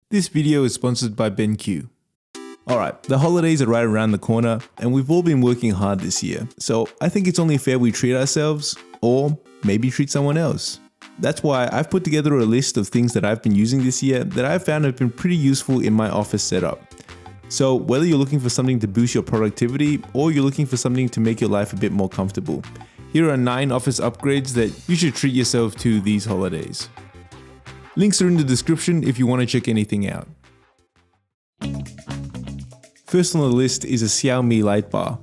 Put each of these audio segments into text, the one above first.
This video is sponsored by BenQ. Alright, the holidays are right around the corner and we've all been working hard this year, so I think it's only fair we treat ourselves, or maybe treat someone else. That's why I've put together a list of things that I've been using this year that I've found have been pretty useful in my office setup. So whether you're looking for something to boost your productivity or you're looking for something to make your life a bit more comfortable, here are 9 office upgrades that you should treat yourself to these holidays. Links are in the description if you want to check anything out. First on the list is a Xiaomi light bar.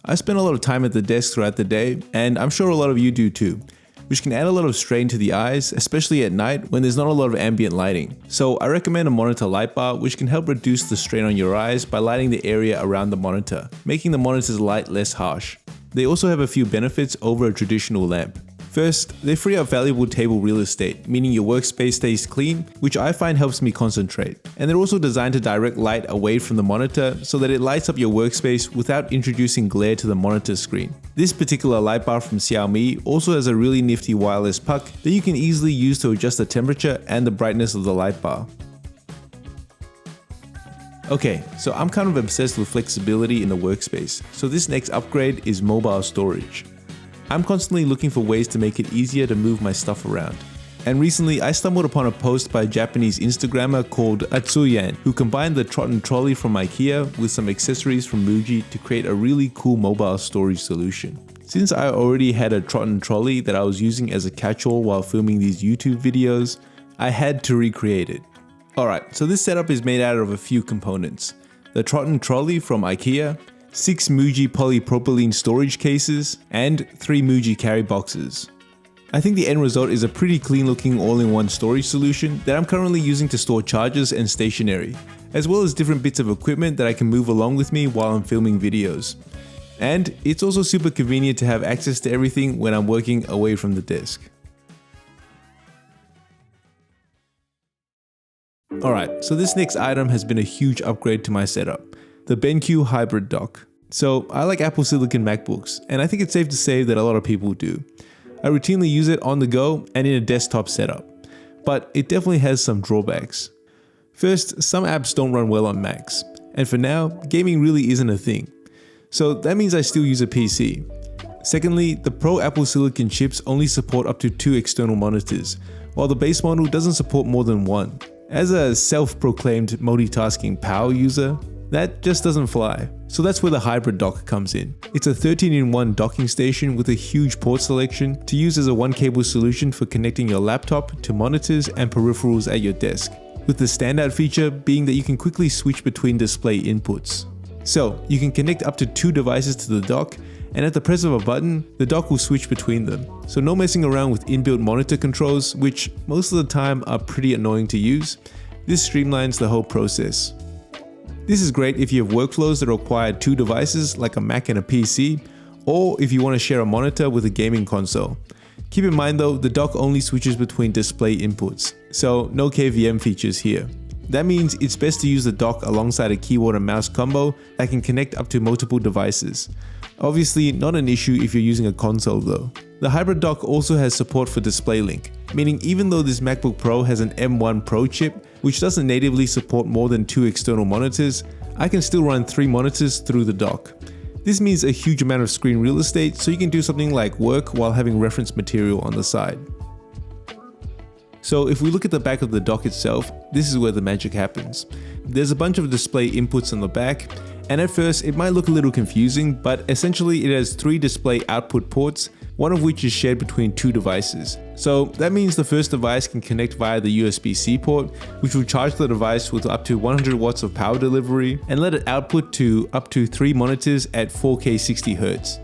I spend a lot of time at the desk throughout the day, and I'm sure a lot of you do too, which can add a lot of strain to the eyes, especially at night when there's not a lot of ambient lighting. So I recommend a monitor light bar which can help reduce the strain on your eyes by lighting the area around the monitor, making the monitor's light less harsh. They also have a few benefits over a traditional lamp. First, they free up valuable table real estate, meaning your workspace stays clean, which I find helps me concentrate. And they're also designed to direct light away from the monitor so that it lights up your workspace without introducing glare to the monitor screen. This particular light bar from Xiaomi also has a really nifty wireless puck that you can easily use to adjust the temperature and the brightness of the light bar. Okay, so I'm kind of obsessed with flexibility in the workspace, so this next upgrade is mobile storage. I'm constantly looking for ways to make it easier to move my stuff around. And recently I stumbled upon a post by a Japanese Instagrammer called Atsuyan, who combined the Trotton trolley from IKEA with some accessories from Muji to create a really cool mobile storage solution. Since I already had a Trotton trolley that I was using as a catch-all while filming these YouTube videos, I had to recreate it. Alright, so this setup is made out of a few components. The Trotton trolley from IKEA, 6 Muji polypropylene storage cases, and 3 Muji carry boxes. I think the end result is a pretty clean looking all-in-one storage solution that I'm currently using to store chargers and stationery, as well as different bits of equipment that I can move along with me while I'm filming videos. And it's also super convenient to have access to everything when I'm working away from the desk. Alright, so this next item has been a huge upgrade to my setup. The BenQ hybrid dock. So I like Apple Silicon MacBooks, and I think it's safe to say that a lot of people do. I routinely use it on the go and in a desktop setup, but it definitely has some drawbacks. First, some apps don't run well on Macs, and for now, gaming really isn't a thing. So that means I still use a PC. Secondly, the Pro Apple Silicon chips only support up to 2 external monitors, while the base model doesn't support more than 1. As a self-proclaimed multitasking power user, that just doesn't fly. So that's where the hybrid dock comes in. It's a 13-in-1 docking station with a huge port selection to use as a one-cable solution for connecting your laptop to monitors and peripherals at your desk, with the standout feature being that you can quickly switch between display inputs. So you can connect up to 2 devices to the dock, and at the press of a button, the dock will switch between them. So no messing around with inbuilt monitor controls, which most of the time are pretty annoying to use. This streamlines the whole process. This is great if you have workflows that require 2 devices like a Mac and a PC, or if you want to share a monitor with a gaming console. Keep in mind though, the dock only switches between display inputs, so no KVM features here. That means it's best to use the dock alongside a keyboard and mouse combo that can connect up to multiple devices. Obviously not an issue if you're using a console though. The hybrid dock also has support for DisplayLink, meaning even though this MacBook Pro has an M1 Pro chip, which doesn't natively support more than 2 external monitors, I can still run 3 monitors through the dock. This means a huge amount of screen real estate, so you can do something like work while having reference material on the side. So if we look at the back of the dock itself, this is where the magic happens. There's a bunch of display inputs on the back, and at first it might look a little confusing, but essentially it has 3 display output ports, one of which is shared between 2 devices. So that means the first device can connect via the USB-C port, which will charge the device with up to 100 watts of power delivery and let it output to up to 3 monitors at 4K 60Hz.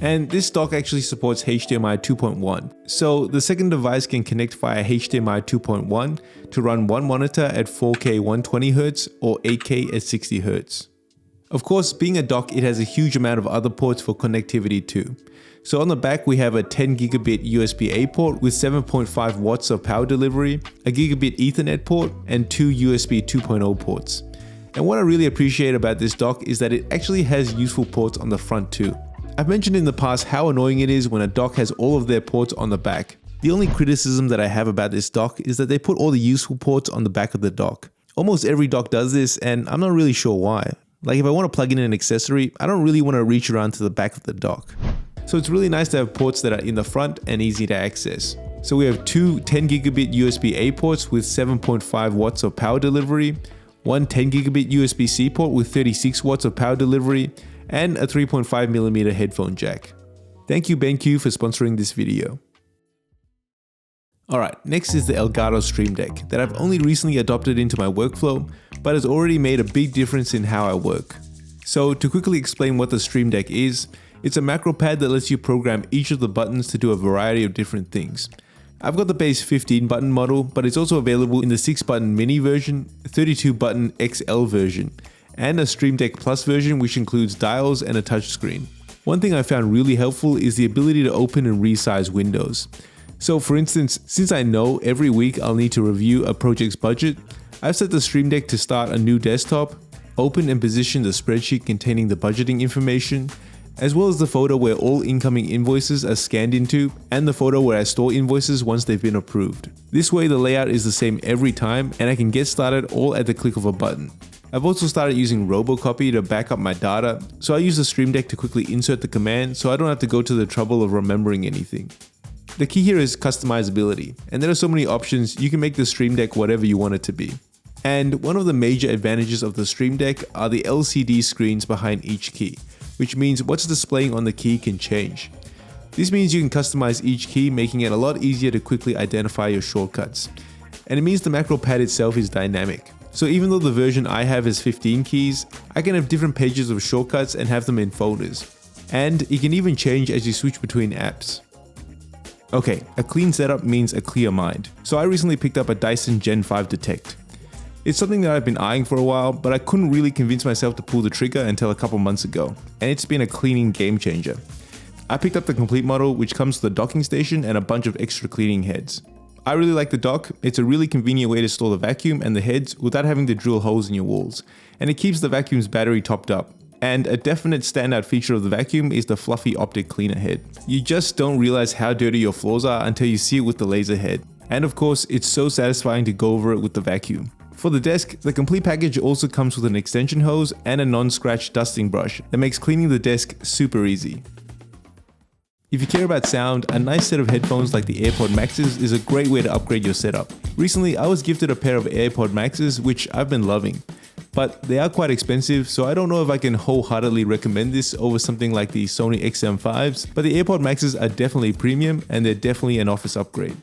And this dock actually supports HDMI 2.1. So the second device can connect via HDMI 2.1 to run 1 monitor at 4K 120Hz or 8K at 60Hz. Of course, being a dock, it has a huge amount of other ports for connectivity too. So on the back we have a 10 gigabit USB-A port with 7.5 watts of power delivery, a gigabit Ethernet port, and 2 USB 2.0 ports. And what I really appreciate about this dock is that it actually has useful ports on the front too. I've mentioned in the past how annoying it is when a dock has all of their ports on the back. The only criticism that I have about this dock is that they put all the useful ports on the back of the dock. Almost every dock does this, and I'm not really sure why. Like if I want to plug in an accessory, I don't really want to reach around to the back of the dock. So it's really nice to have ports that are in the front and easy to access. So we have two 10 gigabit USB-A ports with 7.5 watts of power delivery, one 10 gigabit USB-C port with 36 watts of power delivery, and a 3.5mm headphone jack. Thank you BenQ for sponsoring this video. Alright, next is the Elgato Streamdeck that I've only recently adopted into my workflow, but has already made a big difference in how I work. So to quickly explain what the Streamdeck is, it's a macro pad that lets you program each of the buttons to do a variety of different things. I've got the base 15 button model, but it's also available in the 6 button mini version, 32 button XL version, and a Streamdeck Plus version which includes dials and a touchscreen. One thing I found really helpful is the ability to open and resize windows. So for instance, since I know every week I'll need to review a project's budget, I've set the Streamdeck to start a new desktop, open and position the spreadsheet containing the budgeting information, as well as the folder where all incoming invoices are scanned into, and the folder where I store invoices once they've been approved. This way the layout is the same every time and I can get started all at the click of a button. I've also started using Robocopy to back up my data, so I use the Streamdeck to quickly insert the command so I don't have to go to the trouble of remembering anything. The key here is customizability, and there are so many options, you can make the Streamdeck whatever you want it to be. And one of the major advantages of the Streamdeck are the LCD screens behind each key, which means what's displaying on the key can change. This means you can customize each key, making it a lot easier to quickly identify your shortcuts. And it means the macro pad itself is dynamic. So even though the version I have is 15 keys, I can have different pages of shortcuts and have them in folders. And it can even change as you switch between apps. Okay, a clean setup means a clear mind. So I recently picked up a Dyson Gen 5 Detect. It's something that I've been eyeing for a while, but I couldn't really convince myself to pull the trigger until a couple months ago, and it's been a cleaning game changer. I picked up the complete model, which comes with a docking station and a bunch of extra cleaning heads. I really like the dock. It's a really convenient way to store the vacuum and the heads without having to drill holes in your walls, and it keeps the vacuum's battery topped up. And a definite standout feature of the vacuum is the fluffy optic cleaner head. You just don't realize how dirty your floors are until you see it with the laser head. And of course, it's so satisfying to go over it with the vacuum. For the desk, the complete package also comes with an extension hose and a non-scratch dusting brush that makes cleaning the desk super easy. If you care about sound, a nice set of headphones like the AirPod Maxes is a great way to upgrade your setup. Recently, I was gifted a pair of AirPod Maxes, which I've been loving. But they are quite expensive, so I don't know if I can wholeheartedly recommend this over something like the Sony XM5s, but the AirPod Maxes are definitely premium and they're definitely an office upgrade.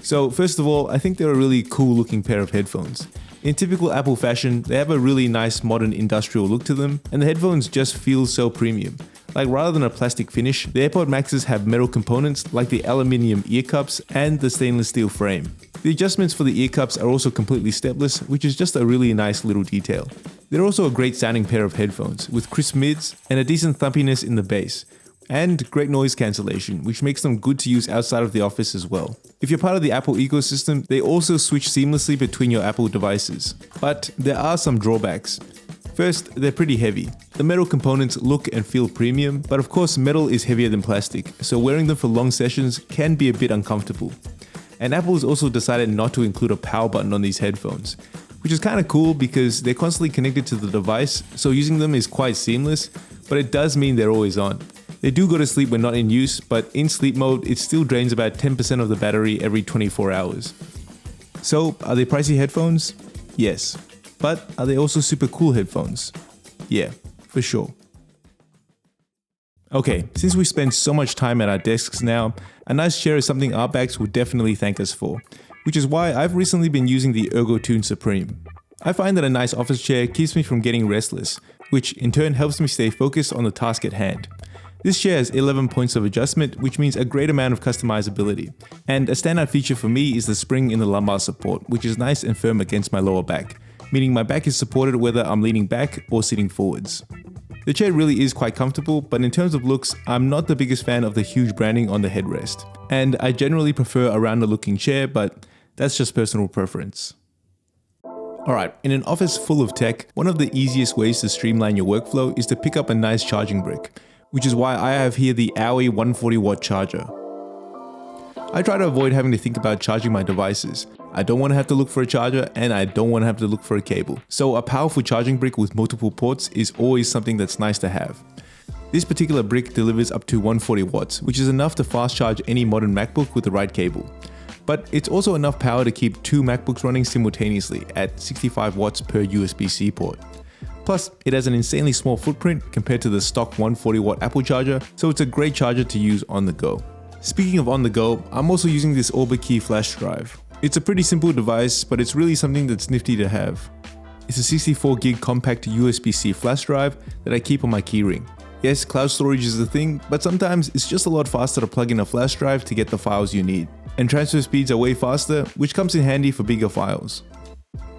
So first of all, I think they're a really cool looking pair of headphones. In typical Apple fashion, they have a really nice modern industrial look to them, and the headphones just feel so premium. Like rather than a plastic finish, the AirPod Maxes have metal components like the aluminium ear cups and the stainless steel frame. The adjustments for the ear cups are also completely stepless, which is just a really nice little detail. They're also a great sounding pair of headphones, with crisp mids and a decent thumpiness in the bass, and great noise cancellation, which makes them good to use outside of the office as well. If you're part of the Apple ecosystem, they also switch seamlessly between your Apple devices. But there are some drawbacks. First, they're pretty heavy. The metal components look and feel premium, but of course metal is heavier than plastic, so wearing them for long sessions can be a bit uncomfortable. And Apple has also decided not to include a power button on these headphones, which is kind of cool because they're constantly connected to the device, so using them is quite seamless, but it does mean they're always on. They do go to sleep when not in use, but in sleep mode, it still drains about 10% of the battery every 24 hours. So, are they pricey headphones? Yes. But are they also super cool headphones? Yeah, for sure. Okay, since we spend so much time at our desks now, a nice chair is something our backs would definitely thank us for, which is why I've recently been using the ErgoTune Supreme. I find that a nice office chair keeps me from getting restless, which in turn helps me stay focused on the task at hand. This chair has 11 points of adjustment, which means a great amount of customizability. And a standout feature for me is the spring in the lumbar support, which is nice and firm against my lower back, meaning my back is supported whether I'm leaning back or sitting forwards. The chair really is quite comfortable, but in terms of looks, I'm not the biggest fan of the huge branding on the headrest. And I generally prefer a rounder looking chair, but that's just personal preference. Alright, in an office full of tech, one of the easiest ways to streamline your workflow is to pick up a nice charging brick, which is why I have here the AUI 140 watt charger. I try to avoid having to think about charging my devices. I don't want to have to look for a charger, and I don't want to have to look for a cable. So a powerful charging brick with multiple ports is always something that's nice to have. This particular brick delivers up to 140 watts, which is enough to fast charge any modern MacBook with the right cable. But it's also enough power to keep 2 MacBooks running simultaneously at 65 watts per USB-C port. Plus, it has an insanely small footprint compared to the stock 140 watt Apple charger, so it's a great charger to use on the go. Speaking of on the go, I'm also using this Key flash drive. It's a pretty simple device, but it's really something that's nifty to have. It's a 64 gig compact USB-C flash drive that I keep on my Keyring. Yes, cloud storage is a thing, but sometimes it's just a lot faster to plug in a flash drive to get the files you need. And transfer speeds are way faster, which comes in handy for bigger files.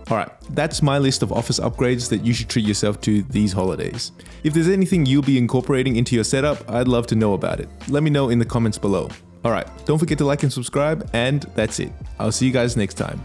Alright, that's my list of office upgrades that you should treat yourself to these holidays. If there's anything you'll be incorporating into your setup, I'd love to know about it. Let me know in the comments below. Alright, don't forget to like and subscribe, and that's it. I'll see you guys next time.